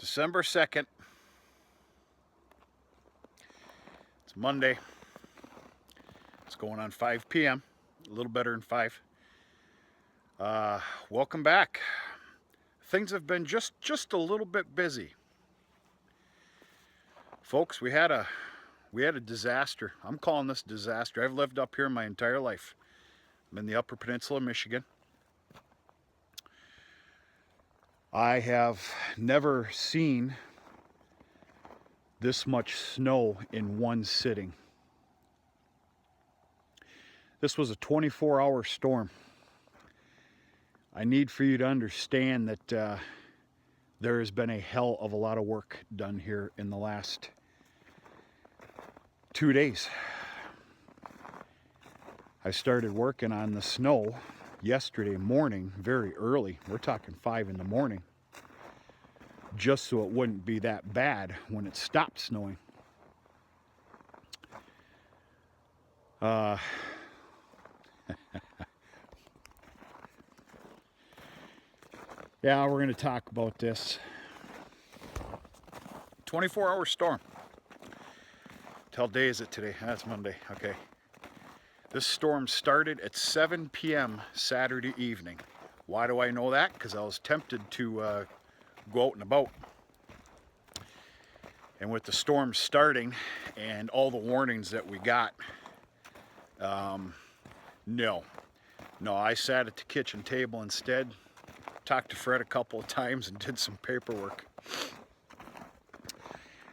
December 2nd. It's Monday. It's going on 5 p.m. A little better than 5. Welcome back. Things have been just a little bit busy. Folks, we had a disaster. I'm calling this disaster. I've lived up here my entire life. I'm in the Upper Peninsula of Michigan. I have never seen this much snow in one sitting. This was a 24-hour storm. I need for you to understand that there has been a hell of a lot of work done here in the last 2 days. I started working on the snow yesterday morning, very early. We're talking 5 in the morning, just so it wouldn't be that bad when it stopped snowing. Yeah, we're going to talk about this. 24-hour storm. What day is it today? That's Monday. Okay. This storm started at 7 p.m. Saturday evening. Why do I know that? Because I was tempted to go out and about. And with the storm starting and all the warnings that we got, no, I sat at the kitchen table instead, talked to Fred a couple of times and did some paperwork.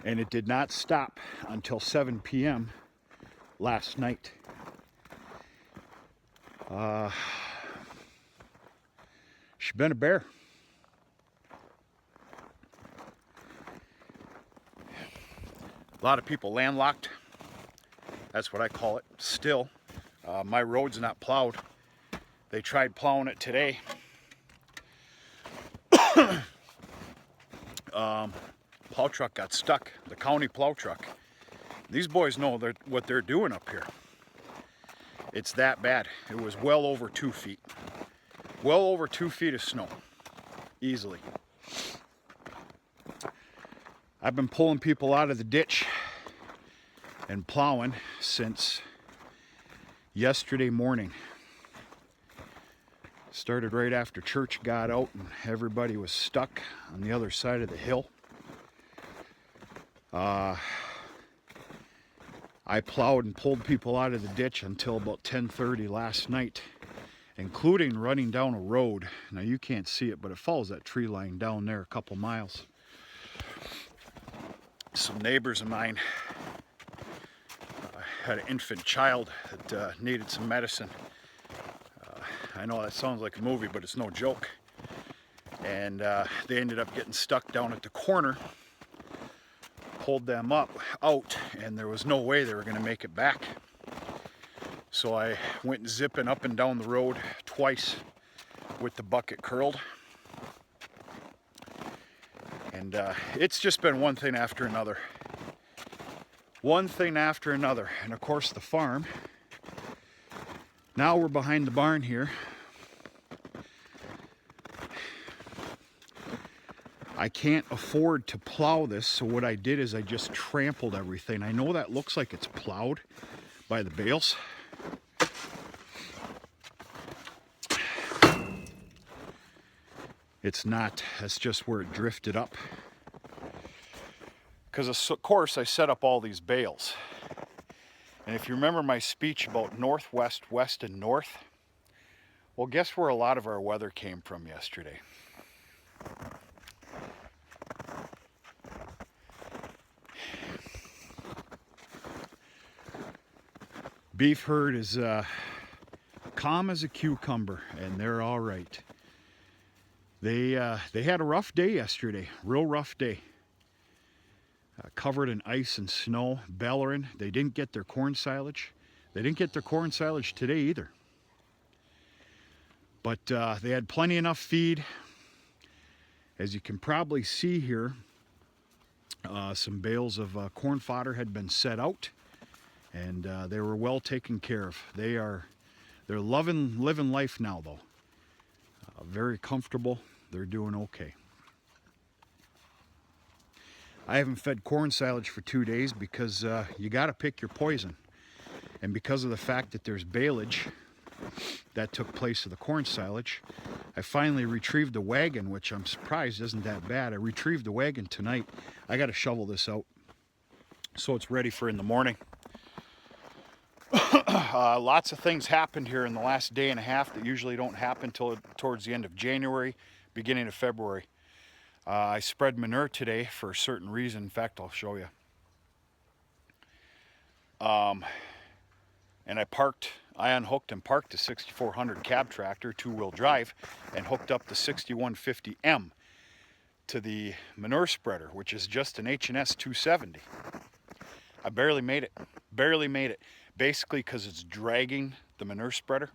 And it did not stop until 7 p.m. last night. She's been a bear. A lot of people landlocked. That's what I call it. Still, my road's not plowed. They tried plowing it today. Plow truck got stuck. The county plow truck. These boys know what they're doing up here. It's that bad. It was well over 2 feet. Well over 2 feet of snow. Easily. I've been pulling people out of the ditch and plowing since yesterday morning. Started right after church got out and everybody was stuck on the other side of the hill. I plowed and pulled people out of the ditch until about 10:30 last night, including running down a road. Now you can't see it, but it follows that tree line down there a couple miles. Some neighbors of mine had an infant child that needed some medicine. I know that sounds like a movie, but it's no joke. And they ended up getting stuck down at the corner. Pulled them out, and there was no way they were going to make it back. So I went zipping up and down the road twice with the bucket curled. And it's just been one thing after another. One thing after another. And of course the farm. Now we're behind the barn here. I can't afford to plow this, so what I did is I just trampled everything. I know that looks like it's plowed by the bales. It's not. That's just where it drifted up. Because of course I set up all these bales. And if you remember my speech about northwest, west, and north, well, guess where a lot of our weather came from yesterday? Beef herd is calm as a cucumber, and they're all right. They had a rough day yesterday, real rough day. Covered in ice and snow, bellering. They didn't get their corn silage. They didn't get their corn silage today either. But they had plenty enough feed. As you can probably see here, some bales of corn fodder had been set out. And they were well taken care of. They're living life now, though. Very comfortable. They're doing okay. I haven't fed corn silage for 2 days because you got to pick your poison. And because of the fact that there's baleage that took place of the corn silage, I finally retrieved the wagon, which I'm surprised isn't that bad. I retrieved the wagon tonight. I got to shovel this out so it's ready for in the morning. Lots of things happened here in the last day and a half that usually don't happen till towards the end of January, beginning of February. I spread manure today for a certain reason. In fact, I'll show you. And I unhooked and parked the 6400 cab tractor, 2-wheel drive, and hooked up the 6150M to the manure spreader, which is just an H&S 270. I barely made it. Basically because it's dragging the manure spreader.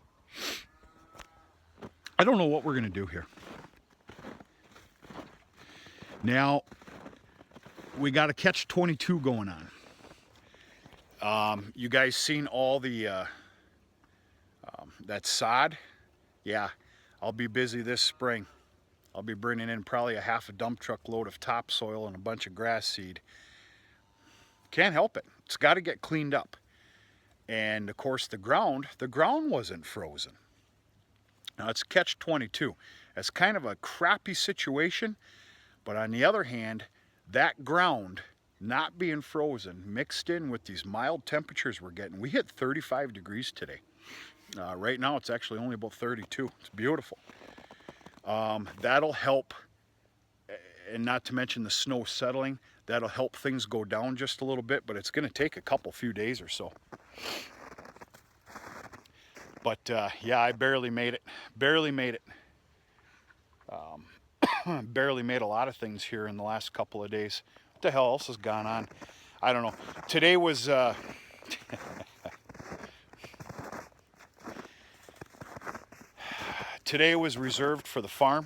I don't know what we're gonna do here. Now, we got a catch-22 going on. You guys seen all the that sod? Yeah, I'll be busy this spring. I'll be bringing in probably a half a dump truck load of topsoil and a bunch of grass seed. Can't help it. It's got to get cleaned up. And of course the ground wasn't frozen. Now it's catch-22. That's kind of a crappy situation, but on the other hand, that ground not being frozen mixed in with these mild temperatures we're getting. We hit 35 degrees today. Right now it's actually only about 32. It's beautiful. That'll help, and not to mention the snow settling, that'll help things go down just a little bit, but it's going to take a few days or so. But yeah, I barely made it. Barely made it. Barely made a lot of things here in the last couple of days. What the hell else has gone on? I don't know. Today was today was reserved for the farm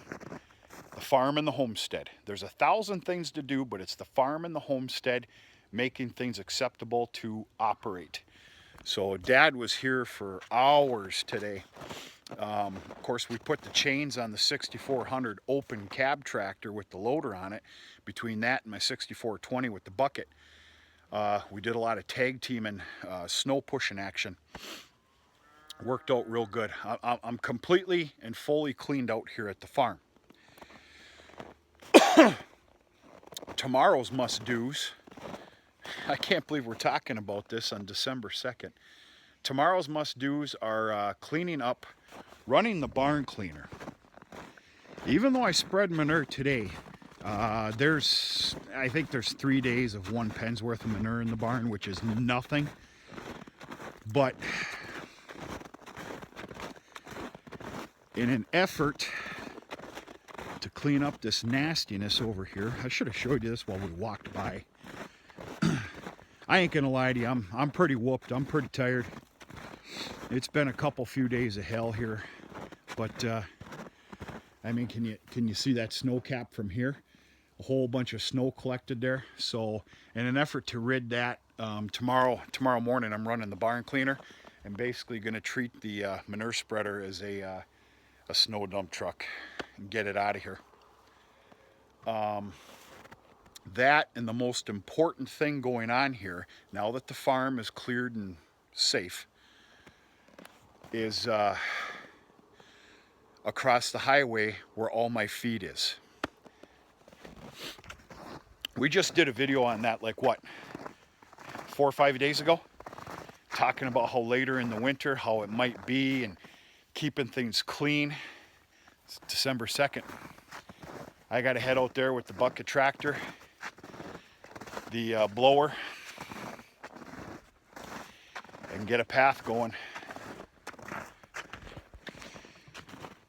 and the homestead. There's 1,000 things to do, but it's the farm and the homestead making things acceptable to operate. So Dad was here for hours today. Of course, we put the chains on the 6400 open cab tractor with the loader on it. Between that and my 6420 with the bucket, we did a lot of tag teaming, snow pushing action. Worked out real good. I'm completely and fully cleaned out here at the farm. Tomorrow's must-dos. I can't believe we're talking about this on December 2nd. Tomorrow's must-dos are cleaning up, running the barn cleaner. Even though I spread manure today, I think there's 3 days of 1 pen's worth of manure in the barn, which is nothing. But in an effort to clean up this nastiness over here, I should have showed you this while we walked by. I ain't gonna lie to you, I'm pretty whooped. I'm pretty tired. It's been a few days of hell here, but I mean, can you see that snow cap from here? A whole bunch of snow collected there. So in an effort to rid that, tomorrow morning I'm running the barn cleaner and basically going to treat the manure spreader as a snow dump truck and get it out of here. That, and the most important thing going on here, now that the farm is cleared and safe, is across the highway where all my feed is. We just did a video on that, like what, 4 or 5 days ago? Talking about how later in the winter, how it might be, and keeping things clean. It's December 2nd. I got to head out there with the bucket tractor, the blower, and get a path going.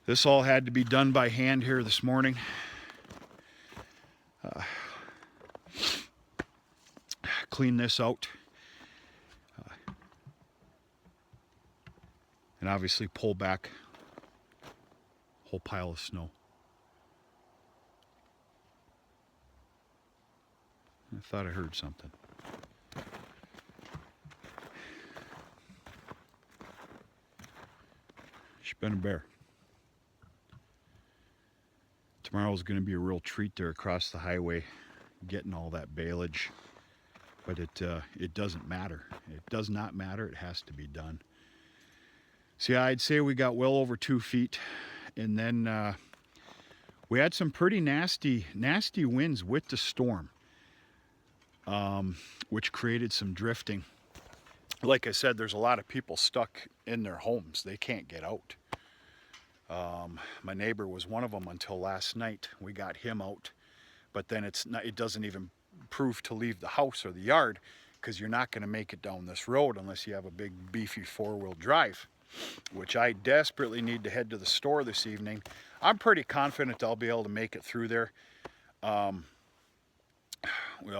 This all had to be done by hand here this morning. Clean this out. And obviously pull back a whole pile of snow. I thought I heard something. She's been a bear. Tomorrow's going to be a real treat there across the highway, getting all that baleage. But it doesn't matter. It does not matter. It has to be done. So yeah, I'd say we got well over 2 feet. And then we had some pretty nasty winds with the storm, which created some drifting. Like I said, there's a lot of people stuck in their homes. They can't get out. My neighbor was one of them until last night. We got him out. But then it doesn't even prove to leave the house or the yard, because you're not going to make it down this road unless you have a big beefy 4-wheel drive, which I desperately need to head to the store this evening. I'm pretty confident I'll be able to make it through there. Well,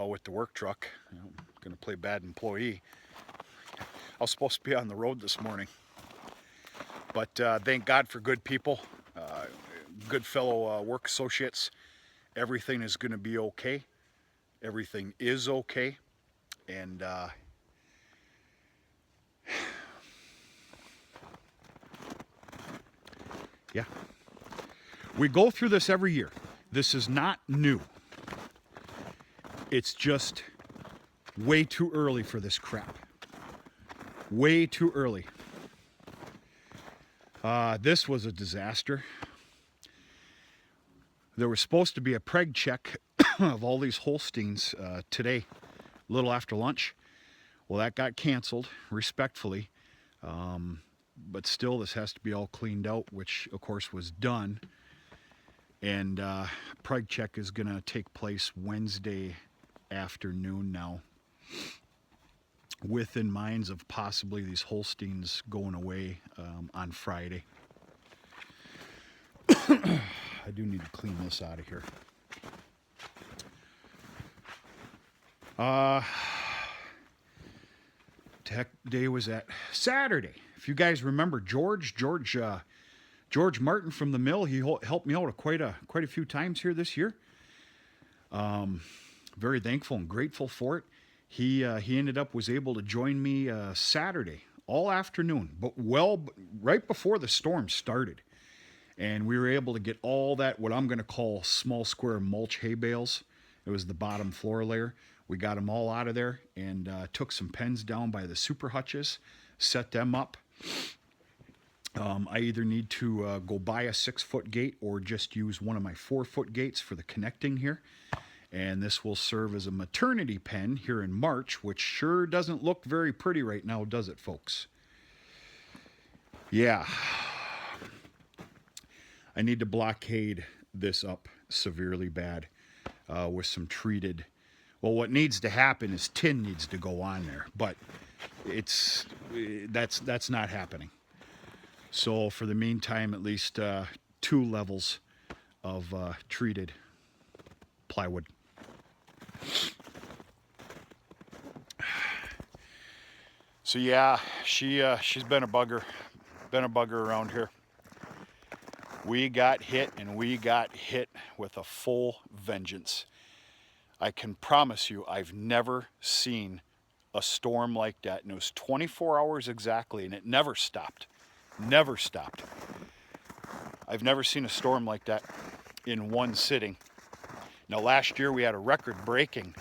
with the work truck, I'm going to play bad employee. I was supposed to be on the road this morning, but thank God for good people, good fellow work associates. Everything is going to be okay. Everything is okay. And yeah, we go through this every year. This is not new. It's just way too early for this crap. Way too early. This was a disaster. There was supposed to be a preg check of all these Holsteins today, a little after lunch. Well, that got canceled, respectfully. But still, this has to be all cleaned out, which, of course, was done. And preg check is going to take place Wednesday afternoon now, with in minds of possibly these Holsteins going away on Friday. I do need to clean this out of here. Tech day was at Saturday. If you guys remember George Martin from the mill, he helped me out quite a few times here this year. Very thankful and grateful for it. He was able to join me Saturday all afternoon, but right before the storm started. And we were able to get all that, what I'm going to call small square mulch hay bales. It was the bottom floor layer. We got them all out of there and took some pens down by the super hutches, set them up. I either need to go buy a 6-foot gate or just use one of my 4-foot gates for the connecting here. And this will serve as a maternity pen here in March, which sure doesn't look very pretty right now, does it, folks? Yeah. I need to blockade this up severely bad with some treated. Well, what needs to happen is tin needs to go on there, but that's not happening. So for the meantime, at least 2 levels of treated plywood. So yeah, she's been a bugger around here. We got hit, and we got hit with a full vengeance. I can promise you, I've never seen a storm like that. And it was 24 hours exactly, and it never stopped. Never stopped. I've never seen a storm like that in one sitting. Now, last year we had a record-breaking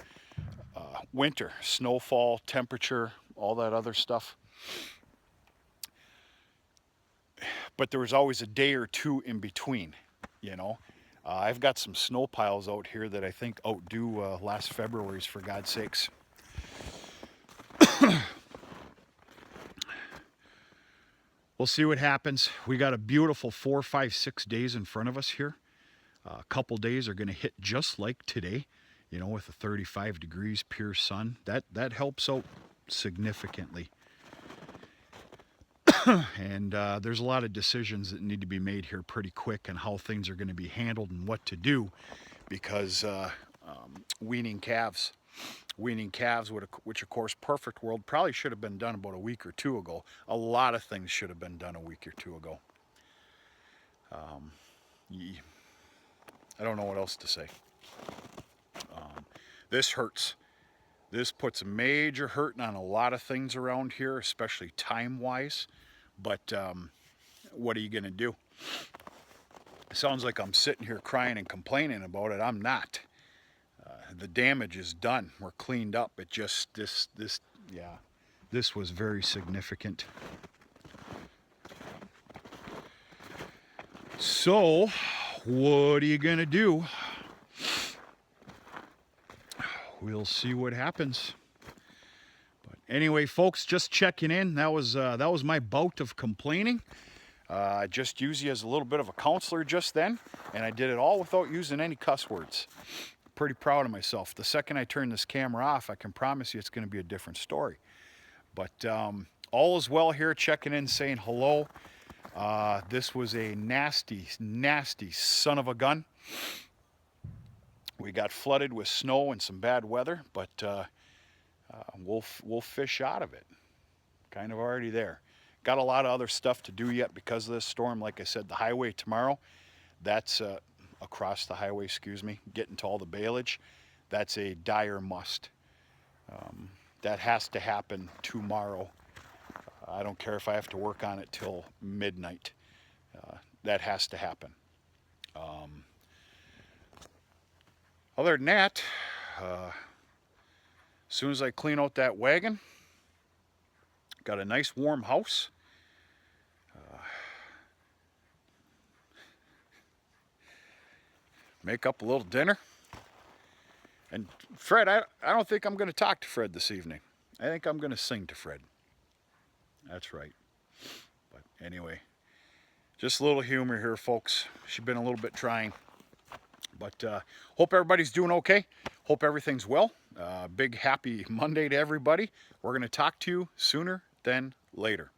winter, snowfall, temperature, all that other stuff. But there was always a day or two in between, you know. I've got some snow piles out here that I think outdo last February's, for God's sakes. We'll see what happens. We got a beautiful 4, 5, 6 days in front of us here. A couple days are going to hit just like today, you know, with a 35 degrees pure sun. That helps out significantly. And there's a lot of decisions that need to be made here pretty quick on how things are going to be handled and what to do, because weaning calves, which of course Perfect World probably should have been done about a week or 2 ago. A lot of things should have been done a week or 2 ago. I don't know what else to say. This hurts. This puts a major hurting on a lot of things around here, especially time-wise. But what are you going to do? It sounds like I'm sitting here crying and complaining about it. I'm not. the damage is done. We're cleaned up. It just, yeah, this was very significant. So, what are you gonna do? We'll see what happens. But anyway, folks, just checking in. That was my bout of complaining. I just used you as a little bit of a counselor just then, and I did it all without using any cuss words. Pretty proud of myself. The second I turn this camera off, I can promise you it's going to be a different story. But all is well here, checking in, saying hello. This was a nasty, nasty son of a gun. We got flooded with snow and some bad weather, but we'll fish out of it. Kind of already there. Got a lot of other stuff to do yet because of this storm. Like I said, the highway tomorrow, that's across the highway, excuse me, getting to all the baleage, that's a dire must. That has to happen tomorrow. I don't care if I have to work on it till midnight. That has to happen. Other than that, as soon as I clean out that wagon, got a nice warm house. Make up a little dinner. And Fred, I don't think I'm going to talk to Fred this evening. I think I'm going to sing to Fred. That's right. But anyway, just a little humor here, folks. She's been a little bit trying. But hope everybody's doing okay. Hope everything's well. Big happy Monday to everybody. We're going to talk to you sooner than later.